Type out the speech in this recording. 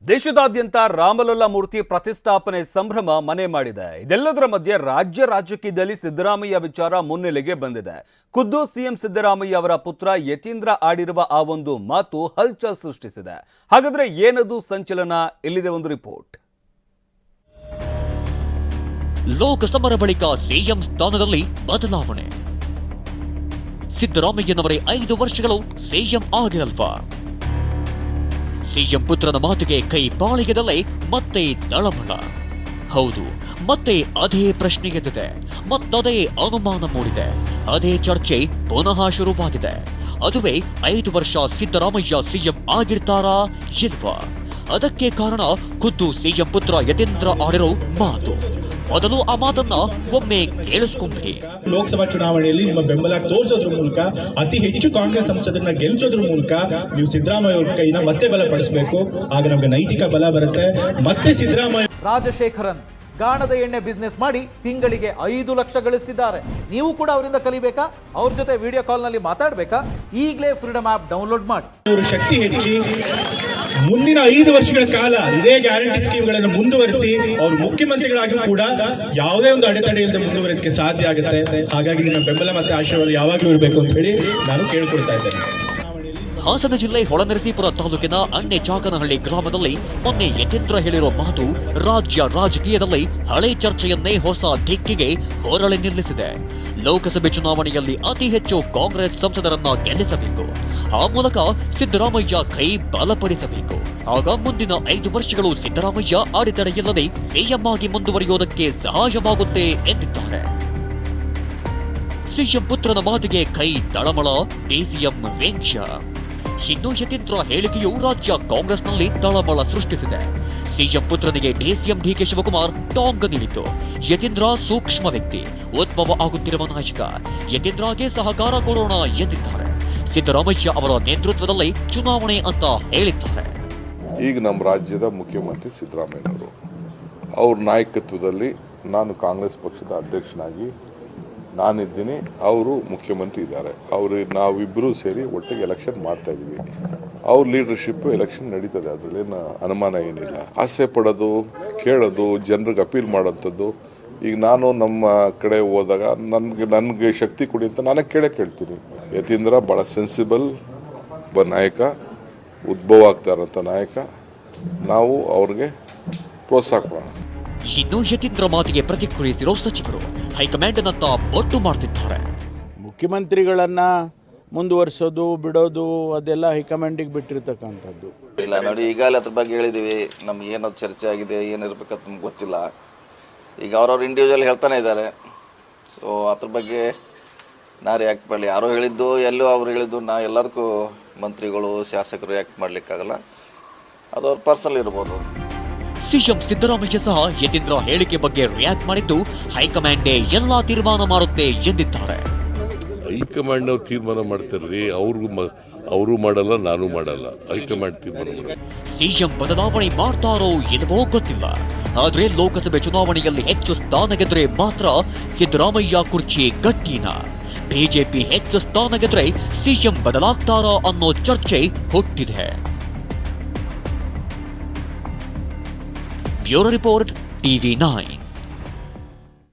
ದೇಶದಾದ್ಯಂತ ರಾಮಲಲ್ಲಾ ಮೂರ್ತಿ ಪ್ರತಿಷ್ಠಾಪನೆ ಸಂಭ್ರಮ ಮನೆ ಮಾಡಿದೆ. ಇದೆಲ್ಲದರ ಮಧ್ಯೆ ರಾಜ್ಯ ರಾಜಕೀಯದಲ್ಲಿ ಸಿದ್ದರಾಮಯ್ಯ ವಿಚಾರ ಮುನ್ನೆಲೆಗೆ ಬಂದಿದೆ. ಖುದ್ದು ಸಿಎಂ ಸಿದ್ದರಾಮಯ್ಯ ಅವರ ಪುತ್ರ ಯತೀಂದ್ರ ಆಡಿರುವ ಆ ಒಂದು ಮಾತು ಹಲ್ಚಲ್ ಸೃಷ್ಟಿಸಿದೆ. ಹಾಗಾದ್ರೆ ಏನದು ಸಂಚಲನ? ಇಲ್ಲಿದೆ ಒಂದು ರಿಪೋರ್ಟ್. ಲೋಕಸಭಾ ಬಳಿಕ ಸಿಎಂ ಸ್ಥಾನದಲ್ಲಿ ಬದಲಾವಣೆ. ಸಿದ್ದರಾಮಯ್ಯನವರೇ 5 ವರ್ಷಗಳು ಸಿಎಂ ಆಗಿರಲ್ವಾ? ಸಿಎಂ ಪುತ್ರನ ಮಾತಿಗೆ ಕೈ ಬಾಳಿಗೆದಲ್ಲೇ ಮತ್ತೆ ತಳಮಳ. ಹೌದು, ಮತ್ತೆ ಅದೇ ಪ್ರಶ್ನೆ ಎದ್ದಿದೆ, ಮತ್ತದೇ ಅನುಮಾನ ಮೂಡಿದೆ. ಅದೇ ಚರ್ಚೆ ಪುನಃ ಶುರುವಾಗಿದೆ. ಅದುವೇ 5 ವರ್ಷ ಸಿದ್ದರಾಮಯ್ಯ ಸಿಎಂ ಆಗಿರ್ತಾರಾ ಇಲ್ವಾ? ಅದಕ್ಕೆ ಕಾರಣ ಖುದ್ದು ಸಿಎಂ ಪುತ್ರ ಯತೀಂದ್ರ ಆಡಿರೋ ಮಾತು. ಮೊದಲು ಆ ಮಾತನ್ನ ಒಮ್ಮೆ ಕೇಳಿಸ್ಕೊಂಡ್ಬಿಡಿ. ಲೋಕಸಭಾ ಚುನಾವಣೆಯಲ್ಲಿ ನಿಮ್ಮ ಬೆಂಬಲ ತೋರಿಸೋದ್ರ ಮೂಲಕ, ಅತಿ ಹೆಚ್ಚು ಕಾಂಗ್ರೆಸ್ ಸಂಸದರನ್ನ ಗೆಲ್ಲಿಸೋದ್ರ ಮೂಲಕ ನೀವು ಸಿದ್ದರಾಮಯ್ಯ ಅವ್ರ ಕೈನ ಮತ್ತೆ ಬಲಪಡಿಸಬೇಕು. ಆಗ ನಮಗೆ ನೈತಿಕ ಬಲ ಬರುತ್ತೆ. ಮತ್ತೆ ಸಿದ್ದರಾಮಯ್ಯ. ರಾಜಶೇಖರನ್ ಗಾಣದ ಎಣ್ಣೆ ಬಿಸ್ನೆಸ್ ಮಾಡಿ ತಿಂಗಳಿಗೆ 5 ಲಕ್ಷ ಗಳಿಸ್ತಿದ್ದಾರೆ. ನೀವು ಕೂಡ ಅವರಿಂದ ಕಲಿಬೇಕಾ? ಅವ್ರ ಜೊತೆ ವಿಡಿಯೋ ಕಾಲ್ ನಲ್ಲಿ ಮಾತಾಡಬೇಕಾ? ಈಗಲೇ ಫ್ರೀಡಮ್ ಆಪ್ ಡೌನ್ಲೋಡ್ ಮಾಡಿ. ಅವರು ಶಕ್ತಿ ಹೆಚ್ಚಿ ಮುಂದಿನ 5 ವರ್ಷಗಳ ಕಾಲ ಇದೇ ಗ್ಯಾರಂಟಿ ಸ್ಕೀಮ್ಗಳನ್ನು ಮುಂದುವರಿಸಿ ಅವರು ಮುಖ್ಯಮಂತ್ರಿಗಳಾಗಿ ಕೂಡ ಯಾವುದೇ ಒಂದು ಅಡೆತಡೆ ಇಲ್ಲದೆ ಮುಂದುವರಿಯೋದಕ್ಕೆ ಸಾಧ್ಯ ಆಗುತ್ತೆ. ಹಾಗಾಗಿ ನಿಮ್ಮ ಬೆಂಬಲ ಮತ್ತೆ ಆಶೀರ್ವಾದ ಯಾವಾಗಲೂ ಇರಬೇಕು ಅಂತ ಹೇಳಿ ನಾನು ಕೇಳ್ಕೊಳ್ತಾ ಇದ್ದೇನೆ. ಹಾಸನ ಜಿಲ್ಲೆ ಹೊಳೆನರಸೀಪುರ ತಾಲೂಕಿನ ಅಣ್ಣೆಚಾಕನಹಳ್ಳಿ ಗ್ರಾಮದಲ್ಲಿ ಮೊನ್ನೆ ಯತೀಂದ್ರ ಹೇಳಿರೋ ಮಾತು ರಾಜ್ಯ ರಾಜಕೀಯದಲ್ಲಿ ಹಳೆ ಚರ್ಚೆಯನ್ನೇ ಹೊಸ ದಿಕ್ಕಿಗೆ ಹೊರಳಿ ನಿಲ್ಲಿಸಿದೆ. ಲೋಕಸಭೆ ಚುನಾವಣೆಯಲ್ಲಿ ಅತಿ ಹೆಚ್ಚು ಕಾಂಗ್ರೆಸ್ ಸಂಸದರನ್ನ ಗೆಲ್ಲಿಸಬೇಕು. ಆ ಮೂಲಕ ಸಿದ್ದರಾಮಯ್ಯ ಕೈ ಬಲಪಡಿಸಬೇಕು. ಆಗ ಮುಂದಿನ 5 ವರ್ಷಗಳು ಸಿದ್ದರಾಮಯ್ಯ ಅಡೆತಡೆಯಿಲ್ಲದೆ ಸಿಎಂ ಆಗಿ ಮುಂದುವರಿಯೋದಕ್ಕೆ ಸಹಾಯವಾಗುತ್ತೆ ಎಂದಿದ್ದಾರೆ. ಸಿಎಂ ಪುತ್ರನ ಮಾತಿಗೆ ಕೈ ತಳಮಳ, ಡಿಸಿಎಂ ವ್ಯಂಗ್ಯ. ಇನ್ನು ಯತೀಂದ್ರ ಹೇಳಿಕೆಯು ರಾಜ್ಯ ಕಾಂಗ್ರೆಸ್ನಲ್ಲಿ ತಳಮಳ ಸೃಷ್ಟಿಸಿದೆ. ಸಿಎಂ ಪುತ್ರನಿಗೆ ಡಿಸಿಎಂ ಡಿಕೆ ಶಿವಕುಮಾರ್ ಟಾಂಗ್ ನೀಡಿದ್ದು, ಯತೀಂದ್ರ ಸೂಕ್ಷ್ಮ ವ್ಯಕ್ತಿ, ಉದ್ಭವ ಆಗುತ್ತಿರುವ ನಾಯಕ, ಯತೀಂದ್ರಗೆ ಸಹಕಾರ ಕೊಡೋಣ ಎಂದಿದ್ದಾರೆ. ಸಿದ್ದರಾಮಯ್ಯ ಅವರ ನೇತೃತ್ವದಲ್ಲಿ ಚುನಾವಣೆ ಅಂತ ಹೇಳಿದ್ದಾರೆ. ಈಗ ನಮ್ಮ ರಾಜ್ಯದ ಮುಖ್ಯಮಂತ್ರಿ ಸಿದ್ದರಾಮಯ್ಯನವರು, ಅವ್ರ ನಾಯಕತ್ವದಲ್ಲಿ ನಾನು ಕಾಂಗ್ರೆಸ್ ಪಕ್ಷದ ಅಧ್ಯಕ್ಷನಾಗಿ ನಾನಿದ್ದೀನಿ, ಅವರು ಮುಖ್ಯಮಂತ್ರಿ ಇದ್ದಾರೆ. ನಾವಿಬ್ಬರೂ ಸೇರಿ ಒಟ್ಟಿಗೆ ಎಲೆಕ್ಷನ್ ಮಾಡ್ತಾ ಇದ್ದೀವಿ. ಅವ್ರ ಲೀಡರ್ಶಿಪ್ ಎಲೆಕ್ಷನ್ ನಡೀತದೆ, ಅದರಲ್ಲೇನು ಅನುಮಾನ ಏನಿಲ್ಲ. ಆಸೆ ಪಡೋದು, ಕೇಳೋದು, ಜನರಿಗೆ ಅಪೀಲ್ ಮಾಡೋಂಥದ್ದು. ಈಗ ನಾನು ನಮ್ಮ ಕಡೆ ಹೋದಾಗ ನನಗೆ ಶಕ್ತಿ ಕೊಡಿ ಅಂತ ನಾನೇ ಕೇಳ್ತೀನಿ. ಯತೀಂದ್ರ ಭಾಳ ಸೆನ್ಸಿಬಲ್ ನಾಯಕ, ಉದ್ಭವ ಆಗ್ತಾ ಇರೋಂಥ ನಾಯಕ. ನಾವು ಅವ್ರಿಗೆ ಪ್ರೋತ್ಸಾಹ ಕೊಡೋಣ. ಇನ್ನು ಯತೀಂದ್ರ ಮಾತಿಗೆ ಪ್ರತಿಕ್ರಿಯಿಸಿರೋ ಸಚಿವರು ಹೈಕಮಾಂಡ್ನತ್ತ ಒಟ್ಟು ಮಾಡ್ತಿದ್ದಾರೆ. ಮುಖ್ಯಮಂತ್ರಿಗಳನ್ನ ಮುಂದುವರಿಸೋದು ಬಿಡೋದು ಅದೆಲ್ಲ ಹೈಕಮಾಂಡಿಗೆ ಬಿಟ್ಟಿರ್ತಕ್ಕಂಥದ್ದು. ಇಲ್ಲ ನೋಡಿ, ಈಗಾಗಲೇ ಅದ್ರ ಬಗ್ಗೆ ಹೇಳಿದ್ದೀವಿ. ನಮ್ಗೆ ಏನೋ ಚರ್ಚೆ ಆಗಿದೆ, ಏನಿರ್ಬೇಕಂತ ನಮ್ಗೆ ಗೊತ್ತಿಲ್ಲ. ಈಗ ಅವ್ರವ್ರು ಇಂಡಿವಿಜುವಲ್ ಹೇಳ್ತಾನೆ ಇದ್ದಾರೆ. ಸೊ ಅದ್ರ ಬಗ್ಗೆ ನಾ ರಿಯಾಕ್ಟ್ ಮಾಡಲಿ. ಯಾರೋ ಹೇಳಿದ್ದು, ಎಲ್ಲೋ ಅವ್ರು ಹೇಳಿದ್ದು, ನಾ ಎಲ್ಲದಕ್ಕೂ ಮಂತ್ರಿಗಳು ಶಾಸಕರು ರಿಯಾಕ್ಟ್ ಮಾಡಲಿಕ್ಕಾಗಲ್ಲ. ಅದು ಅವ್ರ ಪರ್ಸನಲ್ ಇರ್ಬೋದು. ಸಿಎಂ ಸಿದ್ದರಾಮಯ್ಯ ಸಹ ಯತೀಂದ್ರ ಹೇಳಿಕೆ ಬಗ್ಗೆ ರಿಯಾಕ್ಟ್ ಮಾಡಿದ್ದು, ಹೈಕಮಾಂಡೇ ಎಲ್ಲಾ ತೀರ್ಮಾನ ಮಾಡುತ್ತೆ ಎಂದಿದ್ದಾರೆ. ಹೈಕಮಾಂಡ್ ಅವ್ರು ತೀರ್ಮಾನ ಮಾಡ್ತಾರ್ರಿ, ಅವರು ಮಾಡಲ್ಲ, ನಾನು ಮಾಡಲ್ಲ, ಹೈಕಮಾಂಡ್ ತೀರ್ಮಾನ ಮಾಡಲ್ಲ. ಸಿಎಂ ಬದಲಾವಣೆ ಮಾಡ್ತಾರೋ ಇಲ್ಲವೋ ಗೊತ್ತಿಲ್ಲ. ಆದ್ರೆ ಲೋಕಸಭೆ ಚುನಾವಣೆಯಲ್ಲಿ ಹೆಚ್ಚು ಸ್ಥಾನ ಗೆದ್ರೆ ಮಾತ್ರ ಸಿದ್ದರಾಮಯ್ಯ ಕುರ್ಚಿ ಗಟ್ಟಿನ. ಬಿಜೆಪಿ ಹೆಚ್ಚು ಸ್ಥಾನ ಗೆದ್ರೆ ಸಿಎಂ ಬದಲಾಗ್ತಾರಾ ಅನ್ನೋ ಚರ್ಚೆ ಹುಟ್ಟಿದೆ. Bureau report, TV9.